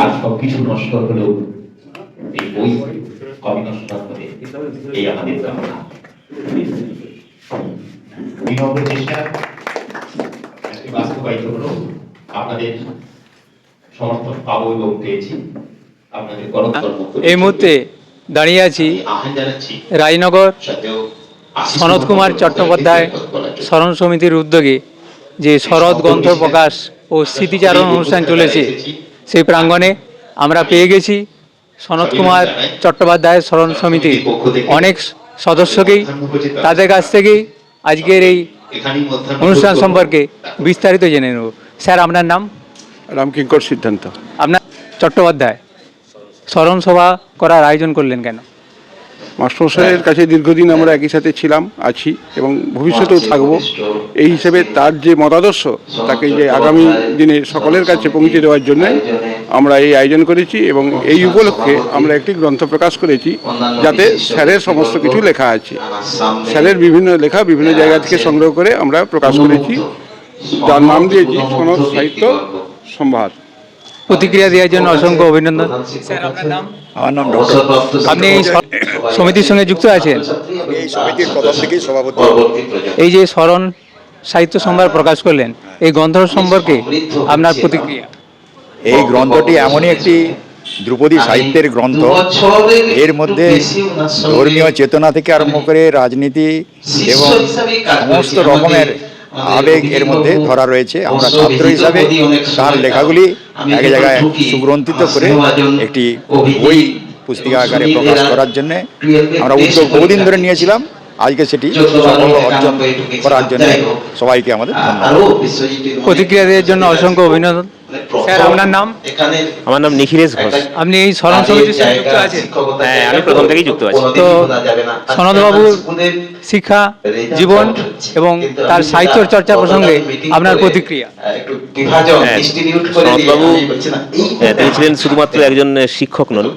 আর সবকিছু নষ্ট হলেও এই বই কবি নষ্ট হবে, এই আমাদের কামনা। বিনম্র চেষ্টা বাস্তবায়িত হলো, আপনাদের সমর্থন পাবো এবং পেয়েছি। আপনাদের এই মুহূর্তে দাঁড়িয়ে আছি রায়নগর সনৎ কুমার চট্টোপাধ্যায় স্মরণ সমিতির উদ্যোগে যে শরৎ গ্রন্থ প্রকাশ ও স্মৃতিচারণ অনুষ্ঠান চলেছে, সেই প্রাঙ্গণে আমরা পেয়ে গেছি সনৎ কুমার চট্টোপাধ্যায় স্মরণ সমিতির অনেক সদস্যকেই। তাদের কাছ থেকেই আজকের এই অনুষ্ঠান সম্পর্কে বিস্তারিত জেনে নেব। স্যার, আপনার নাম? রামকিঙ্কর সিদ্ধান্ত। আপনার চট্টোপাধ্যায় স্মরণ সভা করার আয়োজন করলেন কেন? মাস্টারমশাইয়ের কাছে দীর্ঘদিন আমরা একই সাথে ছিলাম, আছি এবং ভবিষ্যতেও থাকবো। এই হিসেবে তার যে মতাদর্শ, তাকে যে আগামী দিনে সকলের কাছে পৌঁছে দেওয়ার জন্য আমরা এই আয়োজন করেছি এবং এই উপলক্ষে আমরা একটি গ্রন্থ প্রকাশ করেছি, যাতে স্যারের সমস্ত কিছু লেখা আছে। স্যারের বিভিন্ন লেখা বিভিন্ন জায়গা থেকে সংগ্রহ করে আমরা প্রকাশ করেছি, যার নাম দিয়েছি সনৎ সাহিত্য সম্ভার। প্রতিক্রিয়া দেওয়ার জন্য অসংখ্য অভিনন্দন। স্যার, আপনার নাম? আমার নাম ডক্টর। আপনি এই সমিতির সঙ্গে যুক্ত আছেন? এই সমিতির প্রথম থেকেই সভাপতি। এই যে স্মরণ সাহিত্য সম্ভার প্রকাশ করলেন, এই গ্রন্থ সম্পর্কে আপনার প্রতিক্রিয়া? এই গ্রন্থটি এমনই একটি ধ্রুপদী সাহিত্যের গ্রন্থ, এর মধ্যে ধর্মীয় চেতনা থেকে আরম্ভ করে রাজনীতি এবং সমস্ত রকমের আবেগ এর মধ্যে ধরা রয়েছে। আমরা ছাত্র হিসাবে তার লেখাগুলি এক জায়গায় সুগ্রন্থিত করে একটি বই পুস্তিকা আকারে প্রকাশ করার জন্য আমরা উদ্যোগ বহুদিন ধরে নিয়েছিলাম। আজকে সেটি সফল অর্জন করার জন্য সবাইকে আমাদের ধন্যবাদ। প্রতিক্রিয়া দেওয়ার জন্য অসংখ্য অভিনন্দন। স্যার, আপনার নাম? আমার নাম নিখিলেশ ঘোষ। আপনি এই স্মরণ সমিতির সঙ্গে যুক্ত আছেন? হ্যাঁ, আমি প্রথম থেকেই যুক্ত আছি। তো সনৎবাবুর শিক্ষা জীবন এবং তার সাহিত্য চর্চা প্রসঙ্গে আপনার প্রতিক্রিয়া? সনৎবাবু তিনি ছিলেন শুধুমাত্র একজন শিক্ষক নন,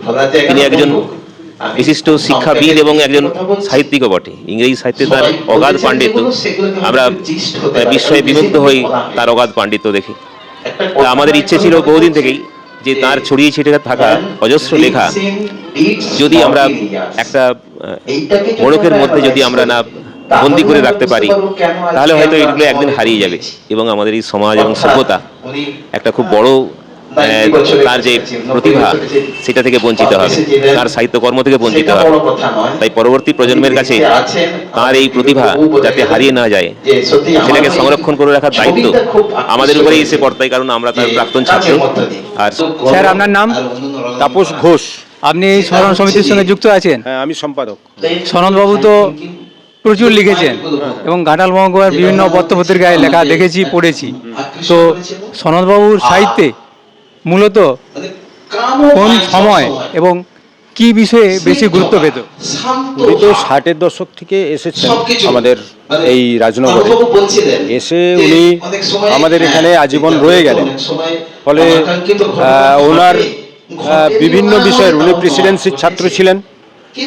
তিনি একজন বিশিষ্ট শিক্ষাবিদ এবং একজন সাহিত্যিকও বটে। ইংরেজি সাহিত্যে তার অগাধ পাণ্ডিত্য, আমরা বিস্ময়ে বিমুগ্ধ হই তার অগাধ পাণ্ডিত্য দেখি। আমাদের ইচ্ছে ছিল বহুদিন থেকেই যে তার ছড়িয়ে ছিটিয়ে থাকা অজস্র লেখা যদি আমরা একটা মোড়কের মধ্যে যদি আমরা না বন্দি করে রাখতে পারি, তাহলে হয়তো এগুলো একদিন হারিয়ে যাবে এবং আমাদের এই সমাজ এবং সভ্যতা একটা খুব বড় তার যে প্রতিভা সেটা থেকে বঞ্চিত হবে, তার সাহিত্যকর্ম থেকে বঞ্চিত হবে। তাই পরবর্তী প্রজন্মের কাছে তার এই প্রতিভা যাতে হারিয়ে না যায়, সেটাকে সংরক্ষণ করে রাখার দায়িত্ব আমাদের উপরেই এসে পড়তাই, কারণ আমরা তার প্রাক্তন ছাত্র। আর স্যার, আপনার নাম? তাপস ঘোষ। আপনি এই স্মরণ সমিতির সঙ্গে যুক্ত আছেন? হ্যাঁ, আমি সম্পাদক। সনৎবাবু তো প্রচুর লিখেছেন এবং ঘাটাল মহকুমার বিভিন্ন পত্রপত্রিকায় লেখা দেখেছি, পড়েছি। তো সনৎবাবুর সাহিত্যে মূলত কোন সময় এবং কি বিষয়ে বেশি গুরুত্ব পেত? উনি তো 60-এর দশক থেকে এসেছেন আমাদের এই রাজনগরে। এসে উনি আমাদের এখানে আজীবন রয়ে গেলেন। ফলে ওনার বিভিন্ন বিষয়ের, উনি প্রেসিডেন্সির ছাত্র ছিলেন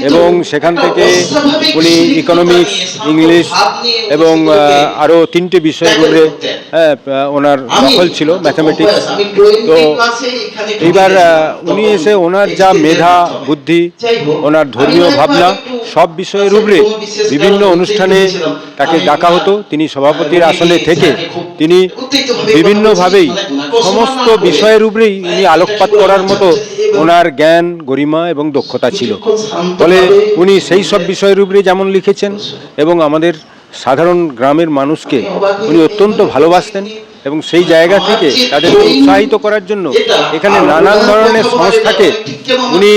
এবং সেখান থেকে উনি ইকোনমিক্স, ইংলিশ এবং আরও 3টে বিষয়ের উপরে ওনার দখল ছিল, ম্যাথামেটিক্স। তো এইবার উনি এসে ওনার যা মেধা বুদ্ধি, ওনার ধর্মীয় ভাবনা, সব বিষয়ের উপরে বিভিন্ন অনুষ্ঠানে তাকে ডাকা হতো। তিনি সভাপতির আসনে থেকে তিনি বিভিন্নভাবেই সমস্ত বিষয়ের উপরেই উনি আলোকপাত করার মতো ওনার জ্ঞান, গরিমা এবং দক্ষতা ছিল। ফলে উনি সেই সব বিষয়ের উপরে যেমন লিখেছেন এবং আমাদের সাধারণ গ্রামের মানুষকে উনি অত্যন্ত ভালোবাসতেন এবং সেই জায়গা থেকে তাদেরকে উৎসাহিত করার জন্য এখানে নানান ধরনের সংস্থাকে উনি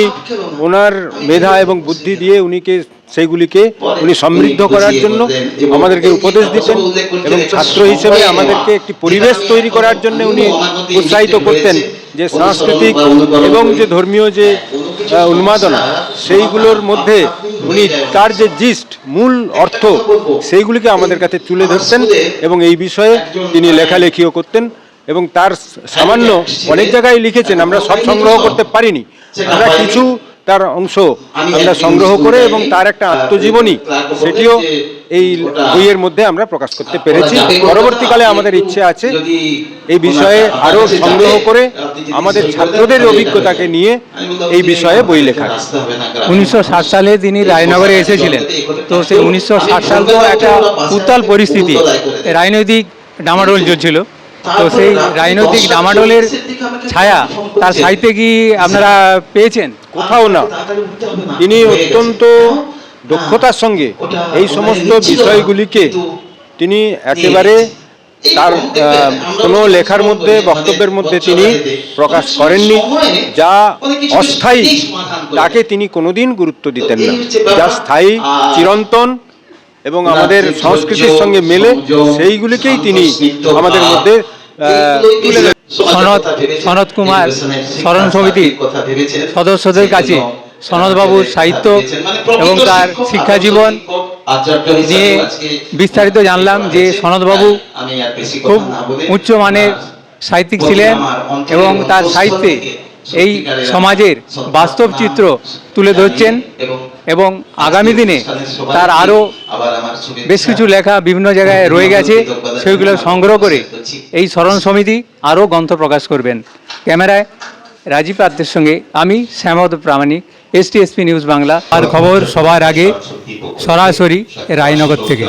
ওনার মেধা এবং বুদ্ধি দিয়ে সেইগুলিকে উনি সমৃদ্ধ করার জন্য আমাদেরকে উপদেশ দিতেন এবং ছাত্র হিসেবে আমাদেরকে একটি পরিবেশ তৈরি করার জন্য উনি উৎসাহিত করতেন, যে সাংস্কৃতিক এবং যে ধর্মীয় যে উন্মাদনা সেইগুলোর মধ্যে উনি তার যে জিস্ট, মূল অর্থ, সেইগুলিকে আমাদের কাছে তুলে ধরতেন এবং এই বিষয়ে তিনি লেখালেখিও করতেন এবং তার সামান্য অনেক জায়গায় লিখেছেন, আমরা সব সংগ্রহ করতে পারিনি। আমরা কিছু তার অংশ আমরা সংগ্রহ করে এবং তার একটা আত্মজীবনী সেটিও এই বইয়ের মধ্যে আমরা প্রকাশ করতে পেরেছি। পরবর্তীকালে আমাদের ইচ্ছে আছে এই বিষয়ে আরও সংগ্রহ করে আমাদের ছাত্রদের অভিজ্ঞতাকে নিয়ে এই বিষয়ে বই লেখা। 1960 সালে তিনি রায়নগরে এসেছিলেন। তো সেই 1960 সাল তো একটা উত্তাল পরিস্থিতি, রাজনৈতিক ডামাডোল চলছিল। তো সেই রাজনৈতিক ডামাডোলের ছায়া তার সাহিত্যে কি আপনারা পেয়েছেন? কোথাও না। তিনি অত্যন্ত দক্ষতার সঙ্গে এই সমস্ত বিষয়গুলিকে তিনি একেবারে তার কোনো লেখার মধ্যে বক্তব্যের মধ্যে তিনি প্রকাশ করেননি। যা অস্থায়ী তাকে তিনি কোনোদিন গুরুত্ব দিতেন না, যা স্থায়ী চিরন্তন এবং আমাদের সংস্কৃতির সঙ্গে মেলে সেইগুলিকেই তিনি আমাদের মধ্যে তুলে ধরেন। সনৎ কুমার স্মরণ সমিতির সদস্যদের কাছে সনৎবাবুর সাহিত্য এবং তার শিক্ষা জীবন নিয়ে বিস্তারিত জানলাম যে সনৎবাবু খুব উচ্চমানের সাহিত্যিক ছিলেন এবং তার সাহিত্যে এই সমাজের বাস্তব চিত্র তুলে ধরছেন এবং আগামী দিনে তার আরও বেশ কিছু লেখা বিভিন্ন জায়গায় রয়ে গেছে, সেগুলো সংগ্রহ করে এই স্মরণ সমিতি আরও গ্রন্থ প্রকাশ করবেন। ক্যামেরায় রাজীব পাত্রের সঙ্গে আমি শ্যামদ প্রামাণিক, STSP নিউজ বাংলা। আর খবর সবার আগে সরাসরি রায়নগর থেকে।